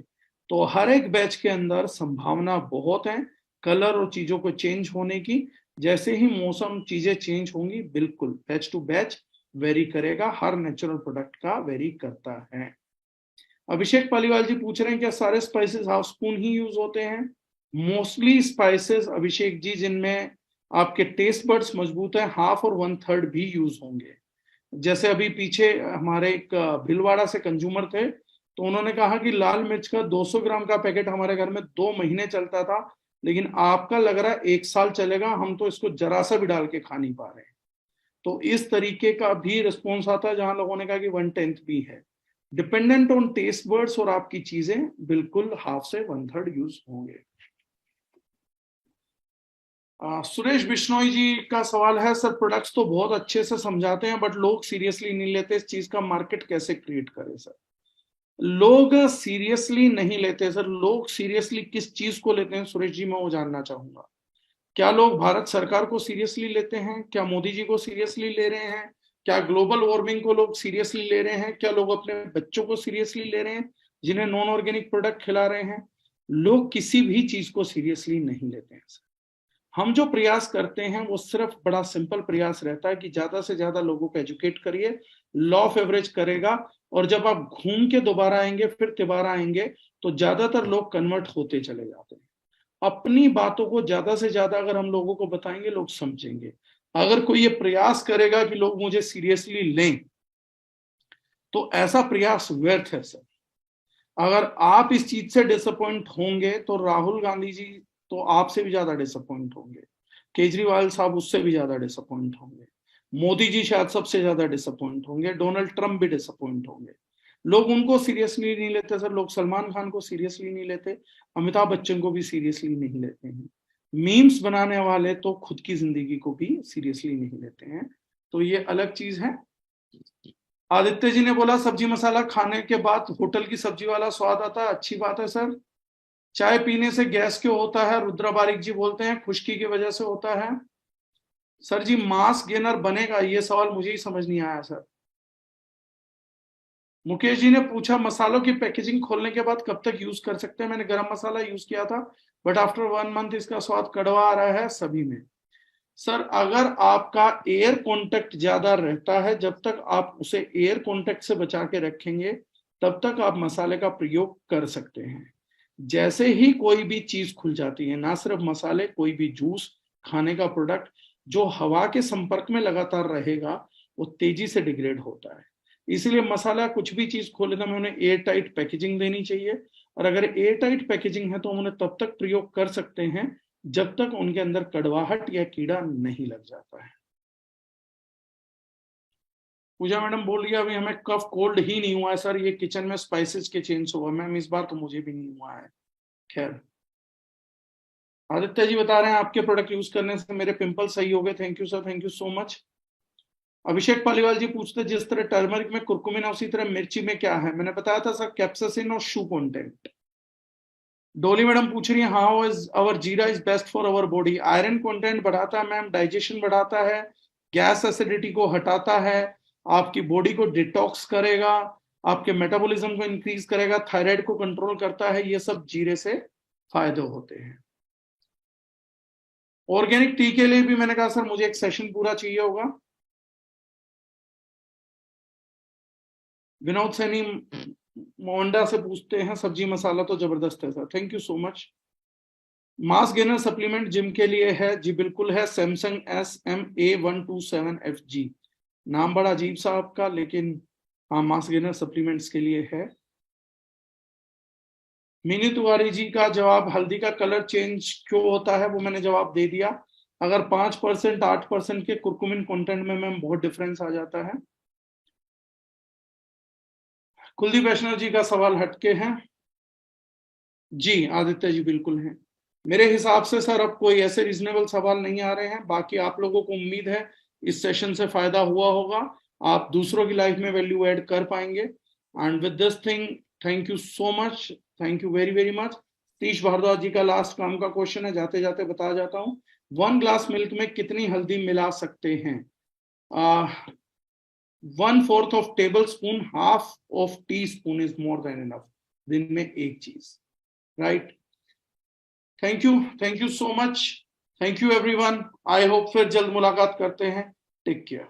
तो हर एक बैच के अंदर संभावना बहुत है कलर और चीजों को चेंज होने की। जैसे ही मौसम चीजें चेंज होंगी, बिल्कुल बैच टू बैच वेरी करेगा, हर नेचुरल प्रोडक्ट का वेरी करता है। अभिषेक पालीवाल जी पूछ रहे हैं क्या सारे स्पाइसेस हाफ स्पून ही यूज होते हैं? मोस्टली स्पाइसेस अभिषेक जी जिनमें आपके टेस्ट बड्स मजबूत है, 1/2 और 1/3 भी यूज होंगे। जैसे अभी पीछे हमारे एक भीलवाड़ा से कंज्यूमर थे, तो उन्होंने कहा कि लाल मिर्च का 200 ग्राम का पैकेट हमारे घर में 2 महीने चलता था, लेकिन आपका लग रहा है 1 साल चलेगा, हम तो इसको जरा सा भी डाल के खा नहीं पा रहे हैं। तो इस तरीके का भी रिस्पॉन्स आता है, जहां लोगों ने कहा कि 1/10 भी है। डिपेंडेंट ऑन टेस्ट बर्ड्स और आपकी चीजें, बिल्कुल 1/2 से 1/3 यूज होंगे। सुरेश बिश्नोई जी का सवाल है, सर प्रोडक्ट्स तो बहुत अच्छे से समझाते हैं बट लोग सीरियसली नहीं लेते, इस चीज का मार्केट कैसे क्रिएट करें सर? लोग सीरियसली नहीं लेते सर। लोग सीरियसली किस चीज को लेते हैं सुरेश जी, मैं वो जानना चाहूंगा। क्या लोग भारत सरकार को सीरियसली लेते हैं? क्या मोदी जी को सीरियसली ले रहे हैं? क्या ग्लोबल वार्मिंग को लोग सीरियसली ले रहे हैं? क्या लोग अपने बच्चों को सीरियसली ले रहे हैं जिन्हें नॉन ऑर्गेनिक प्रोडक्ट खिला रहे हैं? लोग किसी भी चीज को सीरियसली नहीं लेते हैं सर। हम जो प्रयास करते हैं वो सिर्फ बड़ा सिंपल प्रयास रहता है कि ज्यादा से ज्यादा लोगों को एजुकेट करिए, लॉ ऑफ एवरेज करेगा, और जब आप घूम के दोबारा आएंगे, फिर तिबारा आएंगे, तो ज्यादातर लोग कन्वर्ट होते चले जाते हैं। अपनी बातों को ज्यादा से ज्यादा अगर हम लोगों को बताएंगे, लोग समझेंगे। अगर कोई ये प्रयास करेगा कि लोग मुझे सीरियसली लें, तो ऐसा प्रयास व्यर्थ है सर। अगर आप इस चीज से डिसअपॉइंट होंगे तो राहुल गांधी जी तो आपसे भी ज्यादा डिसअपॉइंट होंगे, केजरीवाल साहब उससे भी ज्यादा डिसअपॉइंट होंगे, मोदी जी शायद सबसे ज्यादा डिसअपॉइंट होंगे, डोनाल्ड ट्रंप भी डिसअपॉइंट होंगे। लोग उनको सीरियसली नहीं लेते सर। लोग सलमान खान को सीरियसली नहीं लेते, अमिताभ बच्चन को भी सीरियसली नहीं लेते हैं। मीम्स बनाने वाले तो खुद की जिंदगी को भी सीरियसली नहीं लेते हैं, तो ये अलग चीज है। आदित्य जी ने बोला सब्जी मसाला खाने के बाद होटल की सब्जी वाला स्वाद आता है, अच्छी बात है सर। चाय पीने से गैस क्यों होता है? रुद्रा बारिक जी बोलते हैं खुश्की की वजह से होता है। सर जी मास गेनर बनेगा, ये सवाल मुझे ही समझ नहीं आया सर। मुकेश जी ने पूछा मसालों की पैकेजिंग खोलने के बाद कब तक यूज कर सकते हैं? मैंने गरम मसाला यूज किया था, बट आफ्टर 1 मंथ इसका स्वाद कड़वा आ रहा है सभी में। सर अगर आपका एयर कांटेक्ट ज्यादा रहता है, जब तक आप उसे एयर कांटेक्ट से बचा के रखेंगे, तब तक आप मसाले का प्रयोग कर सकते हैं। जैसे ही कोई भी चीज खुल जाती है, ना सिर्फ मसाले, कोई भी जूस, खाने का प्रोडक्ट जो हवा के संपर्क में लगातार रहेगा, वो तेजी से डिग्रेड होता है। इसलिए मसाला कुछ भी चीज खोले तो हमें उन्हें एयर टाइट पैकेजिंग देनी चाहिए, और अगर एयर टाइट पैकेजिंग है तो हम उन्हें तब तक प्रयोग कर सकते हैं जब तक उनके अंदर कड़वाहट या कीड़ा नहीं लग जाता है। पूजा मैडम बोल रही है अभी हमें कफ कोल्ड ही नहीं हुआ है सर, ये किचन में स्पाइसेस के चेंज हुआ। मैम इस बार तो मुझे भी नहीं हुआ है। खैर, आदित्य जी बता रहे हैं आपके प्रोडक्ट यूज करने से मेरे पिंपल सही हो गए। Thank you sir, thank you so much. Abhishek Paliwal ji पूछते जिस तरह टर्मरिक में कुरकुमिन है, उसी तरह मिर्ची में क्या है? मैंने बताया था सर, कैप्सासिन और शू कंटेंट। डोली मैडम पूछ रही है how is our jeera is best for our body? Iron content बढ़ाता है मैम, डाइजेशन बढ़ाता है, गैस एसिडिटी को हटाता है, आपकी बॉडी को डिटॉक्स करेगा, आपके मेटाबॉलिज्म को इंक्रीज करेगा, थायराइड को कंट्रोल करता है। ये सब जीरे से फायदे होते हैं। ऑर्गेनिक टी के लिए भी मैंने कहा सर मुझे एक सेशन पूरा चाहिए होगा। विनोद सैनी मोंडा से पूछते हैं सब्जी मसाला तो जबरदस्त है sir, thank you so much. Mass gainer supplement gym के लिए है? जी बिल्कुल है, सैमसंग SMA127FG। नाम बड़ा अजीब सा आपका, लेकिन हाँ मास गेनर सप्लीमेंट्स के लिए है। मिनी तिवारी जी का जवाब, हल्दी का कलर चेंज क्यों होता है, वो मैंने जवाब दे दिया। अगर 5% 8% के कुरकुमिन कंटेंट में मैम बहुत डिफरेंस आ जाता है। कुलदीप वैष्णव जी का सवाल हटके है। जी आदित्य जी बिल्कुल है। मेरे हिसाब से सर अब कोई ऐसे रीजनेबल सवाल नहीं आ रहे हैं। बाकी आप लोगों को उम्मीद है इस सेशन से फायदा हुआ होगा, आप दूसरों की लाइफ में वैल्यू ऐड कर पाएंगे। And with this thing, thank you so much, thank you very very much. तीश भारद्वाज जी का लास्ट काम का क्वेश्चन है, जाते जाते बता जाता हूँ। 1 ग्लास मिल्क में कितनी हल्दी मिला सकते हैं? 1/4 of tablespoon, 1/2 of teaspoon is more than enough. दिन में एक चीज, right? Thank you so much, thank you everyone. I hope फिर जल्द मुलाकात करते हैं। Take care.